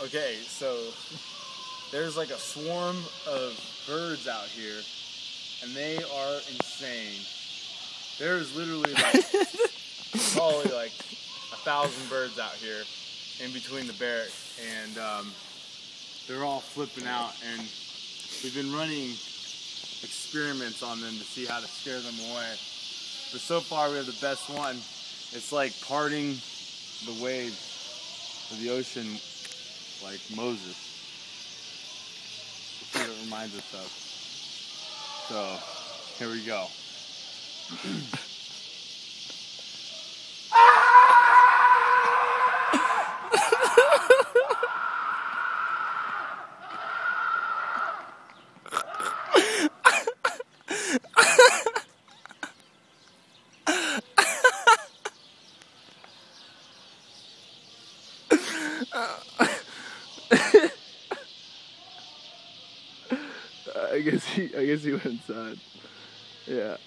Okay, so there's like a swarm of birds out here, and they are insane. There's literally like probably like 1,000 birds out here in between the barracks, and they're all flipping out, and we've been running experiments on them to see how to scare them away. But so far we have the best one. It's like parting the waves of the ocean like Moses. That's what it reminds us of. So, here we go. I guess he went inside. Yeah.